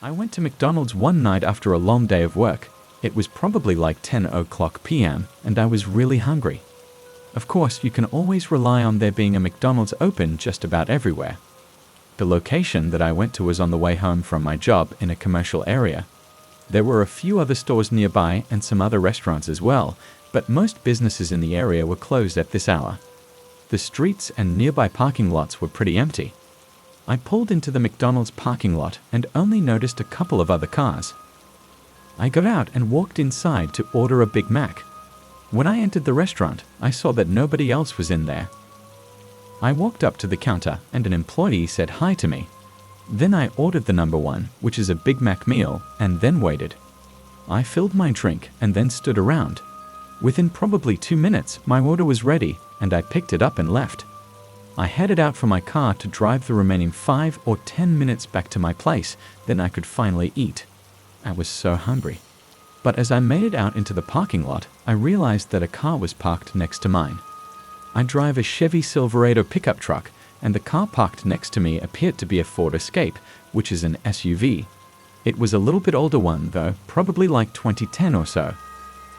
I went to McDonald's one night after a long day of work. It was probably like 10 o'clock p.m. and I was really hungry. Of course, you can always rely on there being a McDonald's open just about everywhere. The location that I went to was on the way home from my job in a commercial area. There were a few other stores nearby and some other restaurants as well, but most businesses in the area were closed at this hour. The streets and nearby parking lots were pretty empty. I pulled into the McDonald's parking lot and only noticed a couple of other cars. I got out and walked inside to order a Big Mac. When I entered the restaurant, I saw that nobody else was in there. I walked up to the counter and an employee said hi to me. Then I ordered the number one, which is a Big Mac meal, and then waited. I filled my drink and then stood around. Within probably 2 minutes, my order was ready and I picked it up and left. I headed out for my car to drive the remaining 5 or 10 minutes back to my place, then I could finally eat. I was so hungry. But as I made it out into the parking lot, I realized that a car was parked next to mine. I drive a Chevy Silverado pickup truck, and the car parked next to me appeared to be a Ford Escape, which is an SUV. It was a little bit older one though, probably like 2010 or so.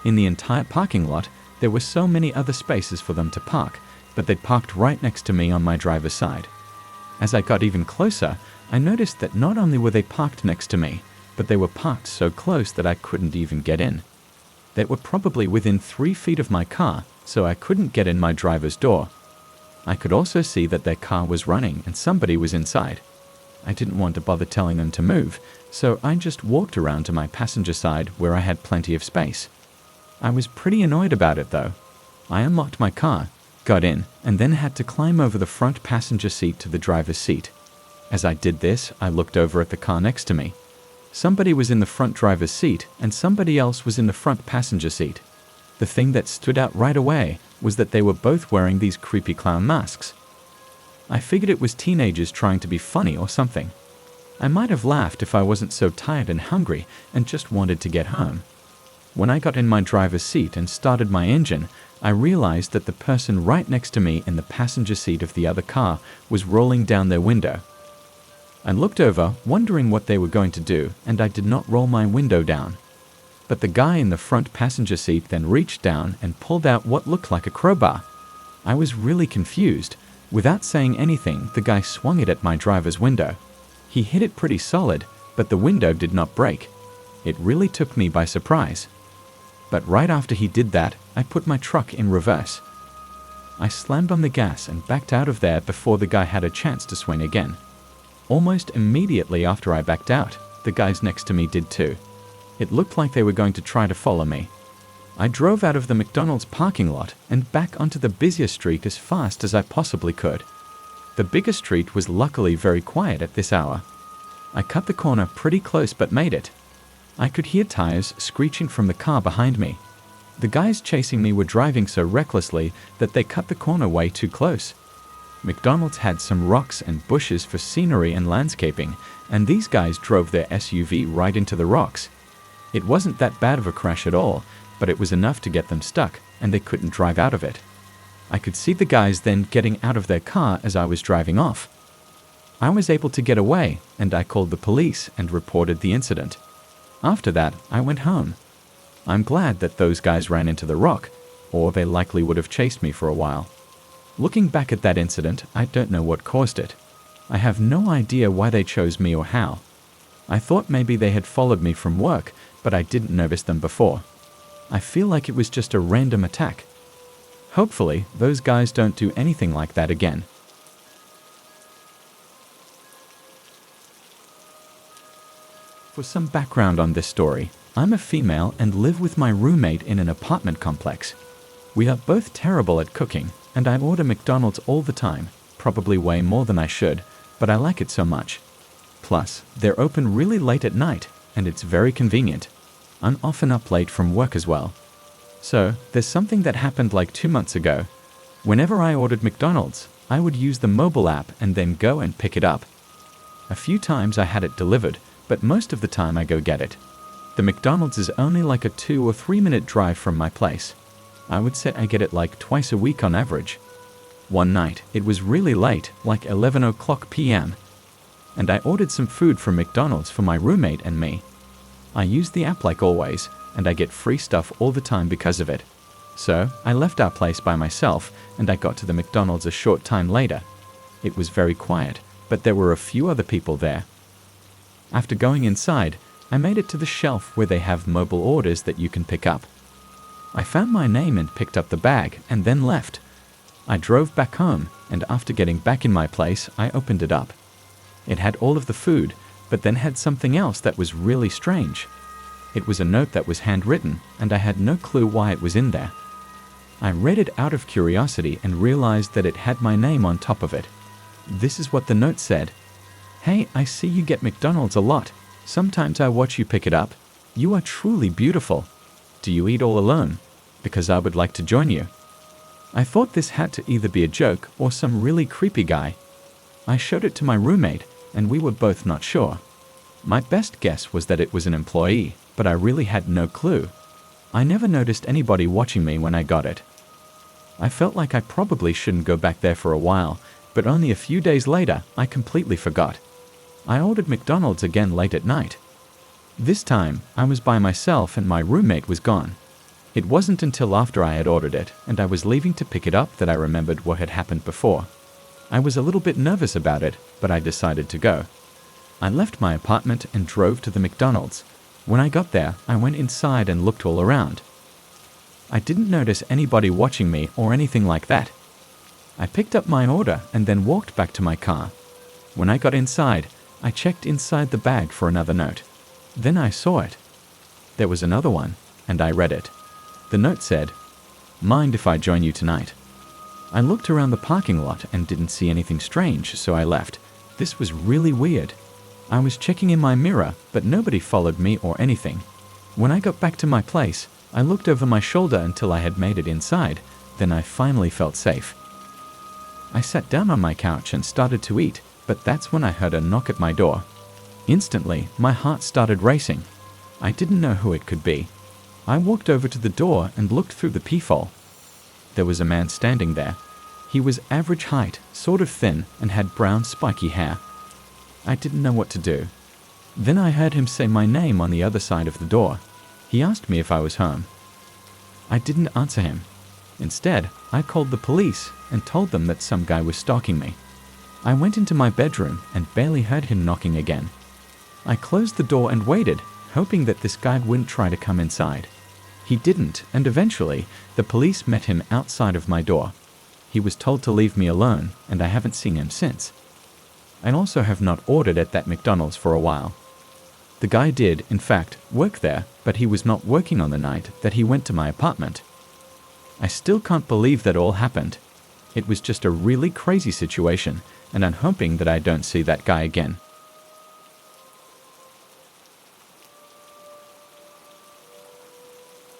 In the entire parking lot, there were so many other spaces for them to park, but they parked right next to me on my driver's side. As I got even closer, I noticed that not only were they parked next to me, but they were parked so close that I couldn't even get in. They were probably within 3 feet of my car, so I couldn't get in my driver's door. I could also see that their car was running and somebody was inside. I didn't want to bother telling them to move, so I just walked around to my passenger side where I had plenty of space. I was pretty annoyed about it though. I unlocked my car, got in, and then had to climb over the front passenger seat to the driver's seat. As I did this, I looked over at the car next to me. Somebody was in the front driver's seat and somebody else was in the front passenger seat. The thing that stood out right away was that they were both wearing these creepy clown masks. I figured it was teenagers trying to be funny or something. I might have laughed if I wasn't so tired and hungry and just wanted to get home. When I got in my driver's seat and started my engine, I realized that the person right next to me in the passenger seat of the other car was rolling down their window. I looked over, wondering what they were going to do, and I did not roll my window down. But the guy in the front passenger seat then reached down and pulled out what looked like a crowbar. I was really confused. Without saying anything, the guy swung it at my driver's window. He hit it pretty solid, but the window did not break. It really took me by surprise. But right after he did that, I put my truck in reverse. I slammed on the gas and backed out of there before the guy had a chance to swing again. Almost immediately after I backed out, the guys next to me did too. It looked like they were going to try to follow me. I drove out of the McDonald's parking lot and back onto the busier street as fast as I possibly could. The bigger street was luckily very quiet at this hour. I cut the corner pretty close but made it. I could hear tires screeching from the car behind me. The guys chasing me were driving so recklessly that they cut the corner way too close. McDonald's had some rocks and bushes for scenery and landscaping, and these guys drove their SUV right into the rocks. It wasn't that bad of a crash at all, but it was enough to get them stuck, and they couldn't drive out of it. I could see the guys then getting out of their car as I was driving off. I was able to get away, and I called the police and reported the incident. After that, I went home. I'm glad that those guys ran into the rock, or they likely would have chased me for a while. Looking back at that incident, I don't know what caused it. I have no idea why they chose me or how. I thought maybe they had followed me from work, but I didn't notice them before. I feel like it was just a random attack. Hopefully, those guys don't do anything like that again. For some background on this story, I'm a female and live with my roommate in an apartment complex. We are both terrible at cooking, and I order McDonald's all the time, probably way more than I should, but I like it so much. Plus, they're open really late at night, and it's very convenient. I'm often up late from work as well. So, there's something that happened like 2 months ago. Whenever I ordered McDonald's, I would use the mobile app and then go and pick it up. A few times I had it delivered, but most of the time I go get it. The McDonald's is only like a 2 or 3 minute drive from my place. I would say I get it like twice a week on average. One night, it was really late, like 11 o'clock p.m. and I ordered some food from McDonald's for my roommate and me. I use the app like always, and I get free stuff all the time because of it. So, I left our place by myself, and I got to the McDonald's a short time later. It was very quiet, but there were a few other people there. After going inside, I made it to the shelf where they have mobile orders that you can pick up. I found my name and picked up the bag, and then left. I drove back home, and after getting back in my place, I opened it up. It had all of the food, but then had something else that was really strange. It was a note that was handwritten, and I had no clue why it was in there. I read it out of curiosity and realized that it had my name on top of it. This is what the note said. "Hey, I see you get McDonald's a lot. Sometimes I watch you pick it up. You are truly beautiful. Do you eat all alone? Because I would like to join you." I thought this had to either be a joke or some really creepy guy. I showed it to my roommate, and we were both not sure. My best guess was that it was an employee, but I really had no clue. I never noticed anybody watching me when I got it. I felt like I probably shouldn't go back there for a while, but only a few days later, I completely forgot. I ordered McDonald's again late at night. This time, I was by myself and my roommate was gone. It wasn't until after I had ordered it and I was leaving to pick it up that I remembered what had happened before. I was a little bit nervous about it, but I decided to go. I left my apartment and drove to the McDonald's. When I got there, I went inside and looked all around. I didn't notice anybody watching me or anything like that. I picked up my order and then walked back to my car. When I got inside, I checked inside the bag for another note. Then I saw it. There was another one, and I read it. The note said, "Mind if I join you tonight?" I looked around the parking lot and didn't see anything strange, so I left. This was really weird. I was checking in my mirror, but nobody followed me or anything. When I got back to my place, I looked over my shoulder until I had made it inside, then I finally felt safe. I sat down on my couch and started to eat, but that's when I heard a knock at my door. Instantly, my heart started racing. I didn't know who it could be. I walked over to the door and looked through the peephole. There was a man standing there. He was average height, sort of thin, and had brown spiky hair. I didn't know what to do. Then I heard him say my name on the other side of the door. He asked me if I was home. I didn't answer him. Instead, I called the police and told them that some guy was stalking me. I went into my bedroom and barely heard him knocking again. I closed the door and waited, hoping that this guy wouldn't try to come inside. He didn't, and eventually, the police met him outside of my door. He was told to leave me alone, and I haven't seen him since. I also have not ordered at that McDonald's for a while. The guy did, in fact, work there, but he was not working on the night that he went to my apartment. I still can't believe that all happened. It was just a really crazy situation, and I'm hoping that I don't see that guy again.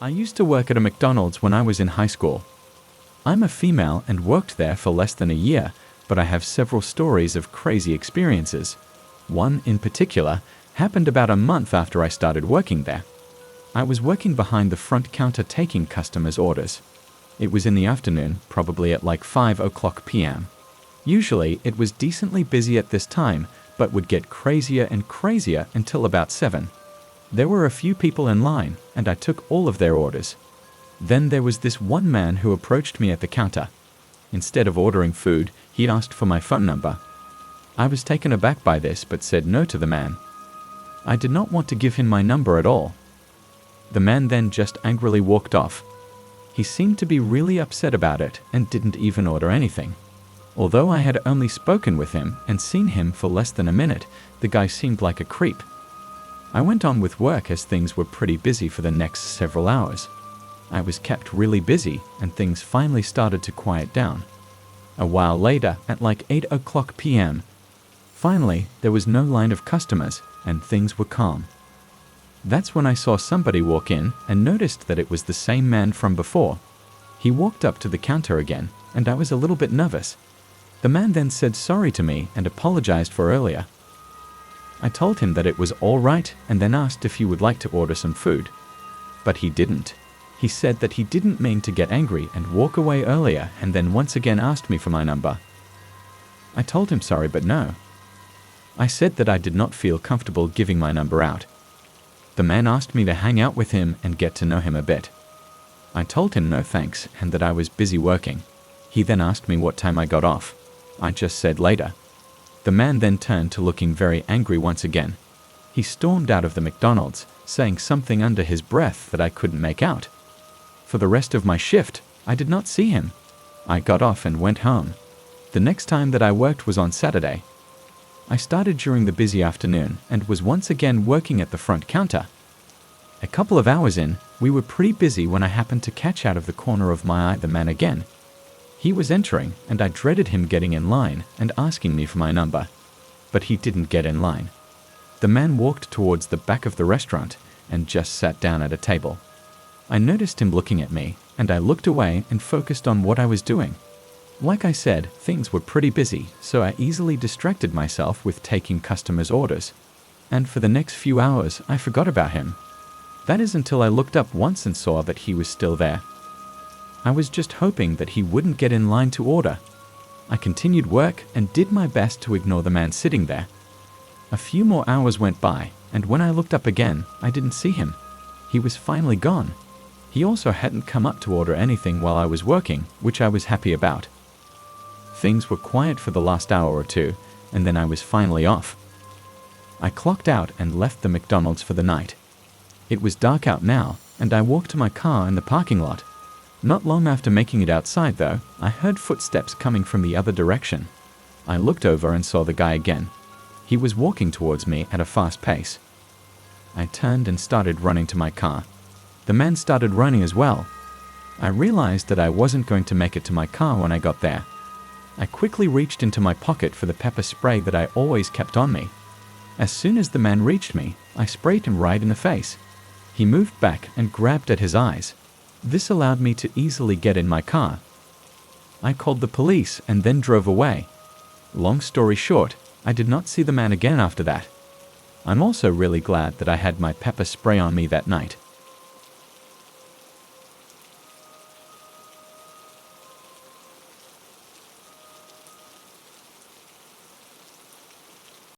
I used to work at a McDonald's when I was in high school. I'm a female and worked there for less than a year, but I have several stories of crazy experiences. One, in particular, happened about a month after I started working there. I was working behind the front counter taking customers' orders. It was in the afternoon, probably at like 5 p.m. Usually, it was decently busy at this time, but would get crazier and crazier until about 7. There were a few people in line, and I took all of their orders. Then there was this one man who approached me at the counter. Instead of ordering food, he asked for my phone number. I was taken aback by this, but said no to the man. I did not want to give him my number at all. The man then just angrily walked off. He seemed to be really upset about it and didn't even order anything. Although I had only spoken with him and seen him for less than a minute, the guy seemed like a creep. I went on with work as things were pretty busy for the next several hours. I was kept really busy and things finally started to quiet down. A while later, at like 8 p.m., finally there was no line of customers and things were calm. That's when I saw somebody walk in and noticed that it was the same man from before. He walked up to the counter again and I was a little bit nervous. The man then said sorry to me and apologized for earlier. I told him that it was all right and then asked if he would like to order some food. But he didn't. He said that he didn't mean to get angry and walk away earlier and then once again asked me for my number. I told him sorry, but no. I said that I did not feel comfortable giving my number out. The man asked me to hang out with him and get to know him a bit. I told him no thanks and that I was busy working. He then asked me what time I got off. I just said later. The man then turned to looking very angry once again. He stormed out of the McDonald's, saying something under his breath that I couldn't make out. For the rest of my shift, I did not see him. I got off and went home. The next time that I worked was on Saturday. I started during the busy afternoon and was once again working at the front counter. A couple of hours in, we were pretty busy when I happened to catch out of the corner of my eye the man again. He was entering, and I dreaded him getting in line and asking me for my number. But he didn't get in line. The man walked towards the back of the restaurant and just sat down at a table. I noticed him looking at me, and I looked away and focused on what I was doing. Like I said, things were pretty busy, so I easily distracted myself with taking customers' orders. And for the next few hours, I forgot about him. That is until I looked up once and saw that he was still there. I was just hoping that he wouldn't get in line to order. I continued work and did my best to ignore the man sitting there. A few more hours went by, and when I looked up again, I didn't see him. He was finally gone. He also hadn't come up to order anything while I was working, which I was happy about. Things were quiet for the last hour or two, and then I was finally off. I clocked out and left the McDonald's for the night. It was dark out now, and I walked to my car in the parking lot. Not long after making it outside, though, I heard footsteps coming from the other direction. I looked over and saw the guy again. He was walking towards me at a fast pace. I turned and started running to my car. The man started running as well. I realized that I wasn't going to make it to my car when I got there. I quickly reached into my pocket for the pepper spray that I always kept on me. As soon as the man reached me, I sprayed him right in the face. He moved back and grabbed at his eyes. This allowed me to easily get in my car. I called the police and then drove away. Long story short, I did not see the man again after that. I'm also really glad that I had my pepper spray on me that night.